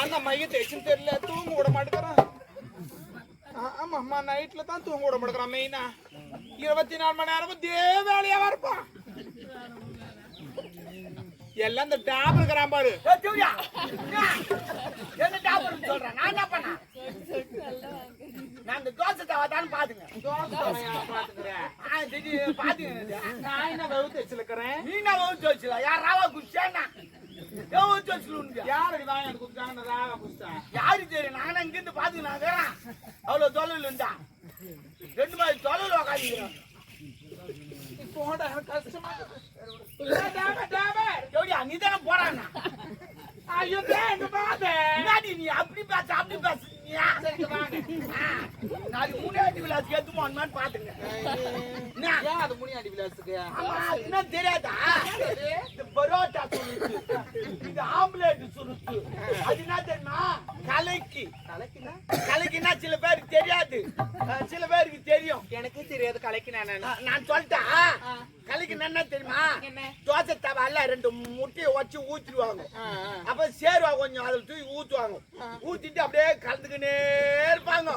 அந்த மைய தேய்ச்சுன்னு தெரியல தூங்க விட மாட்டேங்கிறான். ஆமாம்மா நைட்ல தான் தூங்க விட மாட்டேங்கிறான். மெயினா 24 மணி நேரமும் இதே வேலையாவா இருப்பான். எல்லாம் இந்த டாப் இருக்கிறான் பாரு. என்ன டாப் சொல்றேன் நான் என்ன பண்ண? நான் இந்த தோசை தவாதான் பாத்துங்க. பாத்துங்க நான் என்ன வெவுத்து வச்சிருக்கிறேன். நீ என்ன வெவுத்து வச்சுல? யார் ராவா குடிச்சானா? வெவுத்து வச்சுலுங்க. யார் அடி வாங்கி குடிச்சாங்க ராவா குடிச்சா? யாரு தெரியும்? நானும் இங்க இருந்து பாத்துங்க. நான் வேறேன் அவ்வளவு தொலைவில் இருந்தா 2 மாதிரி தொலைவில் உக்காந்துக்கிறேன். போட கஷ்டமா நீ தானே போறாங்க. ஐயோ நீ அப்படி பேச அப்படி பேச நாளைக்கு முனியாண்டி விலாசுக்கு எத்துமான்னு பாத்துங்க. அது முனியாண்டி விலாசுக்கு என்ன தெரியாதா? இந்த பரோட்டா சுருட்டு, இந்த ஆம்லேட் சுருட்டு, அது என்ன தெரியுமா? கலைக்கு கலைக்குன்னா சில பேருக்கு தெரியாது, சில பேருக்கு தெரியும். எனக்கு தெரியாது கலைக்கு. நான் சொல்லிட்டா கலைக்கு என்ன தெரியுமா? தோசை தவால 2 முட்டையை வச்சு ஊத்திடுவாங்க. அப்ப சேருவா கொஞ்சம் அதில் தூக்கி ஊத்துவாங்க. ஊத்திட்டு அப்படியே கலந்துக்கினே இருப்பாங்க.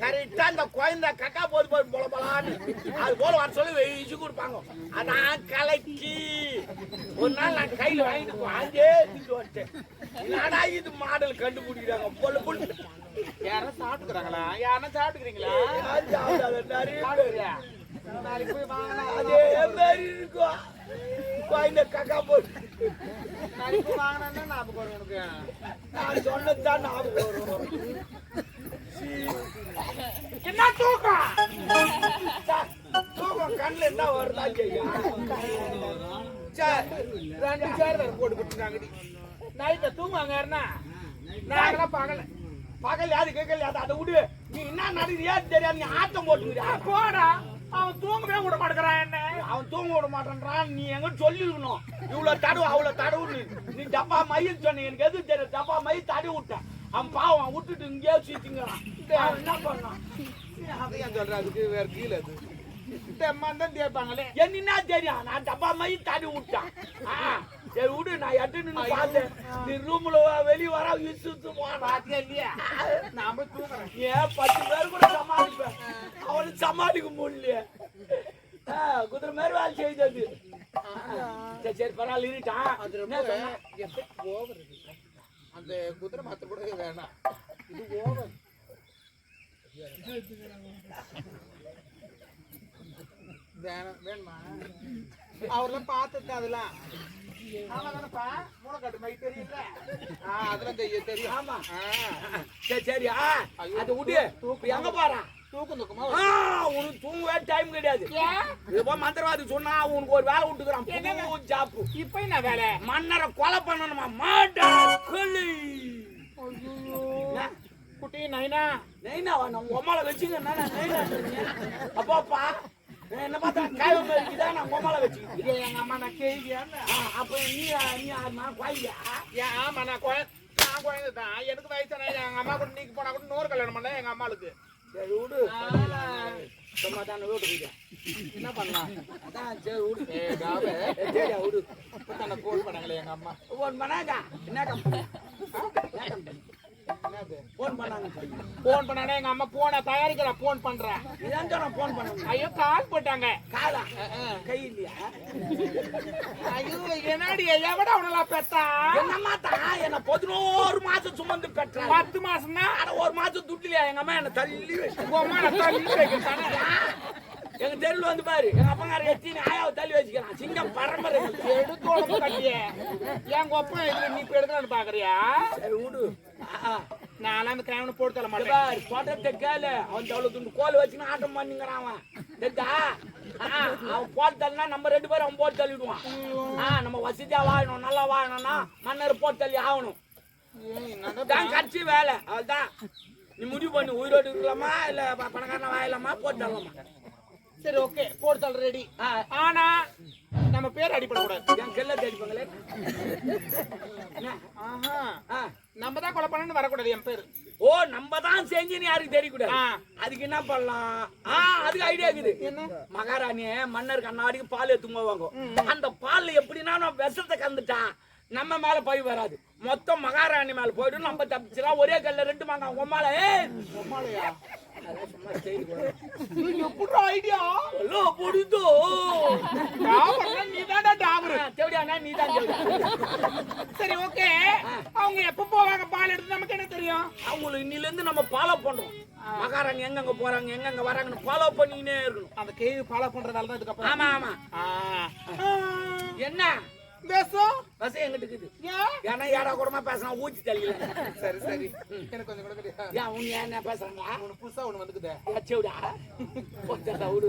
கரெக்டா அந்த குழந்தை கக்கா போது போய் போல போலான்னு அது போல வர சொல்லி வெயிச்சு கொடுப்பாங்க. அதான் கலைக்கு. ஒரு நாள் நான் கையில வாங்கிட்டு வாங்கி வந்துட்டேன். என்னடா இது மாடல் கண்டுபிடிக்கிறாங்க பொண்ணு பொண்ணு. யாரும் சாப்பிட்டுக்கிறாங்களா? யாரும் சாப்பிட்டுக்கிறீங்களா? நாளைக்கு போய் வாங்கினா அதே மாதிரி இருக்கும். குழந்தை கக்கா போட்டு நாளைக்கு போய் வாங்கினா ஞாபகம் வரும் உனக்கு. நான் சொன்னதுதான் ஞாபகம் வரும். என்ன தூக்கம்? தூக்கம் கண்ணுல என்ன வருதா செய்யா? 2 சேர் போட்டு கொடுத்துருக்காங்கடி. நைட்ல தூங்குவாங்கன்னா நாங்களாம் பகல் யாரு கேட்கல அதை விடு. நீ என்ன நடக்குறியா தெரியாது. நீ ஆட்டம் போட்டுக்கிறியா? போடா. அவன் தூங்கவே விட மாட்டேங்கிறான். என்ன அவன் தூங்க விட மாட்டேன்றான். நீ எங்க சொல்லிருக்கணும். இவ்வளவு தடவு அவ்வளவு தடவுன்னு. நீ டப்பா மையம் சொன்ன. எனக்கு எது தெரியும்? டப்பா மைய தடவி விட்டேன். அவன் பாவம் விட்டுட்டு இங்கேயே சீத்திங்கிறான். என்ன பண்ணான்? அதையும் சொல்ற. அதுக்கு வேற கீழே அது தான் தேய்ப்பாங்களே. என்ன தெரியும்? நான் டப்பா மைய தடவி விட்டேன். சரி விடு. நான் எட்டு நின்று பார்த்தேன். நீ ரூம்ல வெளியே வர விசுத்து பாத்தியா இல்லையா? நான் போய் தூங்குறேன். ஏன் 10 பேர் கூட சமாளிப்பேன். அவனுக்கு சமாளிக்க முடியல. குதிரை மாதிரி வேலை செய்தது. சரி சரி பரவாயில்ல இருட்டான். அந்த குதிரை மாத்திர கூட வேணாம். இது ஓவர். வேணுமா? அவரெல்லாம் பார்த்துட்டு அதெல்லாம் ஆமாதானப்பா. மூளைக்காட்டு மை தெரியல. அதெல்லாம் தெரியும். ஆமா சரி சரி. அதை விடு. எங்க போறான்? தூக்கமா உனக்கு தூங்கவே டைம் கிடையாது. இப்போ மந்திரவாதி சொன்னா உனக்கு ஒரு வேலை விட்டுக்கிறான். ஜாப்பு. இப்ப என்ன வேலை? மன்னரை கொலை பண்ணணுமா? மாட்டா கொல்லி. குட்டி நைனா நைனாவா? நம்ம உமால வச்சுங்க. அப்பாப்பா என்ன பார்த்தா காயம் இருக்குதான். நான் உமால வச்சுக்கிட்டேன். எங்க அம்மா நான் கேள்வியா? அப்ப நீ யாருமா? குழந்தையா? ஆமா நான் குழந்தை தான். எனக்கு வயசான எங்க அம்மா கூட நீக்கு போனா கூட 100 கல்யாணம் பண்ண எங்க அம்மாளுக்கு. சரி விடு. சும்மா தானே வீட்டு போயிட்டேன். என்ன பண்ணலாம்? அதான் சரி விடு. சரியா விடு. இப்ப போன் பண்ணாங்களே எங்க அம்மா. போன் பண்ணாங்க. என்ன கம்பெனி? போன் பண்ணாங்க. போன் பண்ணானே எங்க அம்மா போன தயாரிக்கிற போன் பண்றேன். இதான் நான் போன் பண்ணேன். ஐயோ கால் போட்டாங்க. காலா? கை இல்லையா? ஐயோ என்னடி எவடா உனலாம் பெத்தா? என்னம்மா தான் என்ன 11 மாசம் சுமந்து பெற்றா. 10 மாசம்னா 1 மாசம் துட்டிலையா? எங்க அம்மா என்ன தள்ளி உங்க அம்மா தள்ளி வைக்கிறானே. எங்க தெருவில் வந்து பாரு. எங்க அப்பங்கார எத்தி ஆயாவை தள்ளி வச்சுக்கிறான். சிங்கம் பரம்பரை எடுத்து கட்டிய என் ஒப்ப இதுல நீ இப்ப எடுக்கலான்னு பாக்குறியா? சரி விடு. நான் அந்த கைவனை போட்டு தர மாட்டேன். தோட்டத்தை கேளு. அவன் அவ்வளவு துண்டு கோல் வச்சுன்னு ஆட்டம் பண்ணிங்கிறான். அவன் அவன் போட்டு தள்ளினா நம்ம 2 பேரும் அவன் போட்டு தள்ளிடுவான். நம்ம வசதியா வாழணும், நல்லா வாழணும்னா மன்னர் போட்டு தள்ளி ஆகணும். கட்சி வேலை அவள்தான். நீ முடிவு பண்ணி உயிரோடு இருக்கலாமா இல்ல பணக்காரனா வாழலாமா? போட்டு தள்ளலாமா? சரி ஓகே போட்டு தள்ள ரெடி. ஆனா நம்ம பேர் அடிப்படக்கூடாது. என் கெல்ல தேடிப்பாங்களே. நம்ம தான் கொலை பண்ணு வரக்கூடாது என் பேரு. ஓ நம்ம தான் செஞ்சுன்னு யாருக்கு தெரியக்கூடாது. அதுக்கு என்ன பண்ணலாம்? அதுக்கு ஐடியா இருக்குது. என்ன? மகாராணிய மன்னர் கண்ணாடிக்கு பால் எடுத்து போவாங்க. அந்த பால் எப்படின்னா நான் விஷத்தை கலந்துட்டான். நம்ம மேல பழி வராது, மொத்தம் மகாராணி மேல போயிடும். நம்ம தப்பிச்சுலாம். ஒரே கல்ல 2 மாங்காய் உம்மால. உம்மாலையா? அதெல்லாம் சும்மா செய்தி எப்படி ஐடியா? பொடுதோ நீதான்டா டாபர். தேவடியானா நீதான் தேவடியா. சரி ஓகே, அவங்க எப்ப போவாங்க பால் எடுத்து நமக்கு என்ன தெரியும்? அவங்களுக்கு இன்னில இருந்து நம்ம ஃபாலோ பண்றோம். மகாராணி எங்கெங்க போறாங்க எங்கெங்க வராங்கன்னு ஃபாலோ பண்ணினே இருக்கணும். அந்த கேள்வி ஃபாலோ பண்றதால தான் இதுக்கு அப்புறம். ஆமா ஆமா. என்ன பேசும் பஸ் எங்கிட்ட இருக்குது? ஏன்னா யாரா கூடமா பேசலாம் ஊச்சி தள்ளில. சரி சரி, எனக்கு கொஞ்சம் கூட கிடையாது. ஏன் அவங்க என்ன பேசுறாங்க? ஒண்ணு புதுசா ஒண்ணு வந்துக்குதே. அச்சோடா கொஞ்சம் விடு.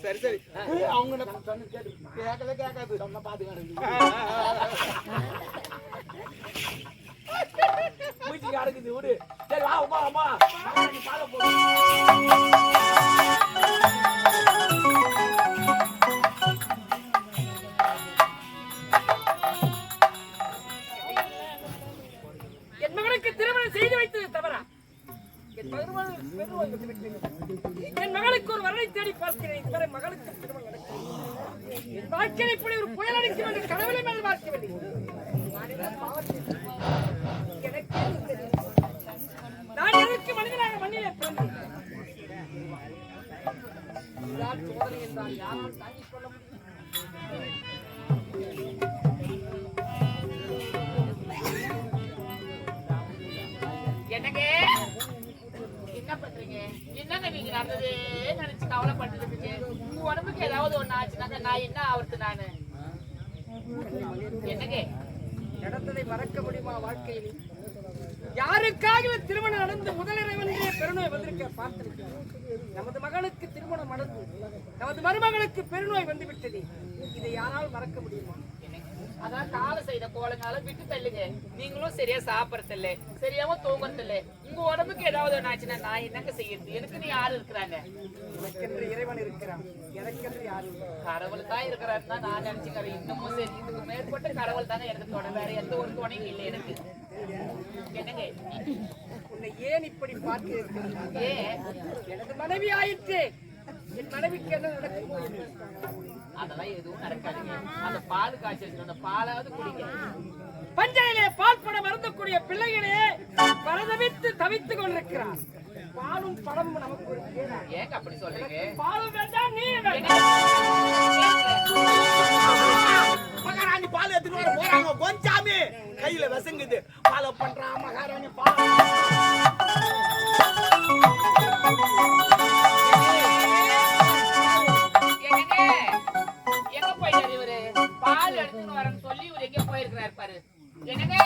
சரி சரி, அவங்க சொன்ன கேட்டு கேட்கவே கேட்காது. சொன்ன பாத்துக்காடு மூச்சு கிடக்குது விடு. சரி வா அம்மா அம்மா பால போடு. என் மகளுக்கு திருமணம் செய்து வைத்தது தவறா? என் மகளுக்கு ஒரு வரனை தேடி பார்க்கிறேன். இதுவரை மகளுக்கு திருமணம் நடக்கிறது. என் வாழ்க்கையை இப்படி ஒரு புயல் அடிக்கும் என்று கடவுளை மேல் பார்க்கவில்லை. நான் எதற்கு மனிதனாக மண்ணிலே பிறந்தேன்? சோதனை என்றால் யாரால் தாங்கிக் கொள்ள முடியும்? என்னங்க என்ன பண்றீங்க? என்னங்க நீங்க நடந்ததே நினைச்சு கவலைப்பட்டு இருக்கீங்க. உங்க உடம்புக்கு ஏதாவது ஒண்ணு ஆச்சுனாங்க நான் என்ன ஆவறது? நானு என்னங்க நடந்ததை மறக்க முடியுமா வாழ்க்கையில்? யாருக்காக திருமணம் நடந்து முதலிரவனே பெருநோய் வந்திருக்க பார்த்திருக்கிறேன். நமது மகனுக்கு திருமணம் நடந்து நமது மருமகளுக்கு பெருநோய் வந்துவிட்டது. இதை யாரால் மறக்க முடியுமா? அதான் காலை செய்த கோலங்கால விட்டு தள்ளுங்க. நீங்களும் சரியா சாப்பிடறது இல்ல, சரியாம தூங்குறது இல்ல. உங்க உடம்புக்கு ஏதாவது ஒண்ணு ஆச்சுன்னா நான் என்னங்க செய்யறது? எனக்கு நீ யாரு இருக்கிறாங்க? எனக்கென்று இறைவன் இருக்கிறான். எனக்கென்று யாரு? கடவுள் தான் இருக்கிறாருன்னு தான் நான் நினைச்சுக்கிறேன். இன்னமும் சரி, இதுக்கு மேற்பட்ட கடவுள் தானே எனக்கு துணை. வேற எந்த ஒரு துணையும் இல்லை எனக்கு. என்னங்க உன்னை ஏன் இப்படி பார்க்கிறேன்? ஏன் எனது மனைவி ஆயிற்று. என் மனைவிக்கு என்ன நடக்குமோ? அதெல்லாம் எதுவும் நடக்காதுங்க. அந்த பால் காய்ச்சி வச்சிருக்க அந்த பாலாவது குடிங்க. பஞ்சையிலே பால் படம் மறந்தக்கூடிய பிள்ளைகளே பரதவித்து தவித்துக் கொண்டிருக்கிறார். பாலும் படமும் நமக்கு ஒரு கேடா? ஏங்க அப்படி சொல்றீங்க? பாலும் வேண்டாம், நீ வேண்டாம். மகாராணி பால் எடுத்துட்டு வர போறாங்க. கொஞ்சாமி கையில விசங்குது. ஃபாலோ பண்றான் மகாராணி பால். எங்க போயிட்டாரு இவரு? பால் எடுத்துன்னு வரேன்னு சொல்லி இவரு எங்க போயிருக்கிறாரு பாரு. என்னங்க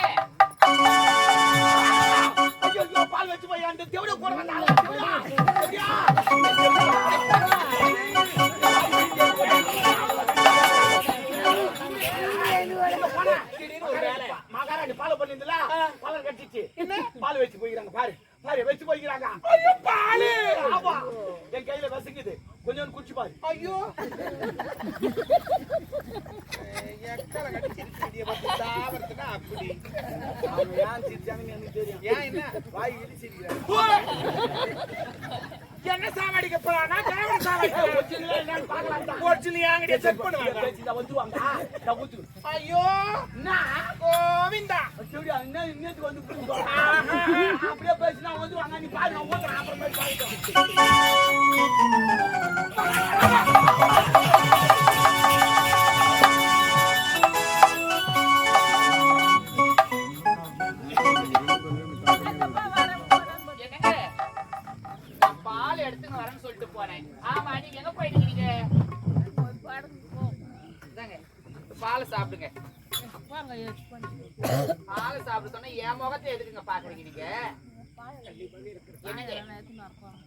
ஐயோ பால் வச்சு போய் அந்த தேவட போறாங்க. மகாராணி பால் பண்ணிருந்தல பால் கட்டிச்சு. என்ன பால் வச்சு போய்க்கிறாங்க பாரு. பாரு வச்சு போய்க்கிறாங்க. ஐயோ பால். ஆமா என் கையில வசங்குது. கொஞ்சம் குச்சி பாரு. ஐயோ எக்கல கடிச்சிருக்கீங்க பத்தி தாவறதுனா அப்படி. அவங்க ஏன் சிரிச்சாங்கன்னு எனக்கு தெரியும். ஏன் என்ன வாய் இடிச்சிருக்காங்க. என்ன சாவடிக்க போறானா? கேவல சாவடிக்க ஒரிஜினலா என்னன்னு பார்க்கலாம். ஒரிஜினல் யாங்கடி செக் பண்ணுவாங்க. பேசிட்டா வந்துருவாங்க. நான் ஊத்து. ஐயோ நான் கோவிந்தா. அப்படியே இன்னத்துக்கு வந்து அப்படியே பேசினா வந்துருவாங்க. நீ பாரு நான் ஊத்துறேன். அப்புறம் போய் பாருங்க. என்னங்க நான் பால் எடுத்துன்னு வரேன்னு சொல்லிட்டு போனேன். ஆமா நீங்க எங்க போயிட்டீங்க? இதாங்க பாலை சாப்பிடுங்க. பாலை சாப்பிட சொன்னா என் முகத்தை எதுக்குங்க பாக்குறீங்க நீங்க? என்னங்க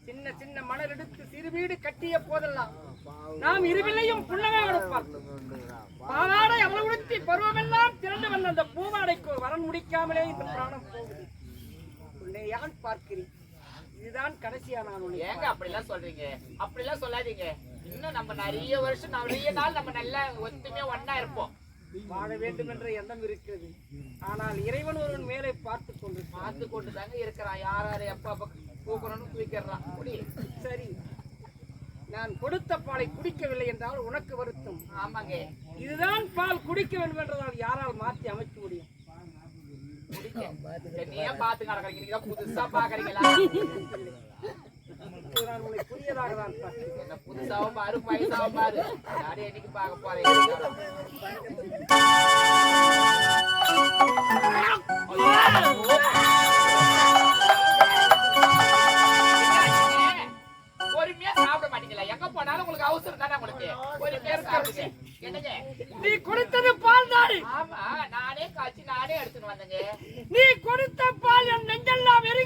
சின்ன சின்ன மணல் எடுத்து சிறு வீடு கட்டிய போதெல்லாம் நாம் இருவிலையும் புன்னகை கொடுப்பார். பாவாடை அவளை உடுத்தி பருவமெல்லாம் திரண்டு வந்த அந்த பூவாடைக்கு வரன் முடிக்காமலே இந்த பிராணம் போகுது. உன்னை யான் பார்க்கிறேன். இதுதான் கடைசியா நான் உன்னை ஏங்க அப்படிலாம் சொல்றீங்க? அப்படிலாம் சொல்லாதீங்க. இன்னும் நம்ம நிறைய வருஷம் நிறைய நாள் நம்ம நல்லா ஒத்துமையா ஒண்ணா இருப்போம். வாழ வேண்டும் என்ற எண்ணம் இருக்கிறது. ஆனால் இறைவன் ஒருவன் மேலே பார்த்து கொண்டு தாங்க இருக்கிறான். யார் யாரு எப்ப கூக்கணும்னு தூக்கிடுறான். சரி, நான் கொடுத்த பாலை குடிக்கவில்லை என்றால் உனக்கு வருத்தம். ஆமாங்க. இதுதான் பால் குடிக்க வேண்டும் என்றதால் யாரால் மாற்றி அமைக்க முடியும்? என்னையா பாத்து நடக்கிறீங்க? நீங்க புதுசா பாக்குறீங்களா? நான் உன்னை புதியதாக தான் பார்த்தேன். என்ன புதுசாவும் பாரு, பைசாவும் பாரு. யாரு என்னைக்கு பார்க்க போறேன்? பொறுமையா சாப்பிட மாட்டீங்களா? எங்க போனாலும் உங்களுக்கு அவசரம் தானே உங்களுக்கு. பொறுமையா சாப்பிடுங்க. என்னங்க? நீ கொடுத்தது பால் தானே? ஆமா, நானே காய்ச்சி நானே எடுத்துட்டு வந்தேங்க. நீ கொடுத்த பால் என் நெஞ்செல்லாம் எரிகிறது.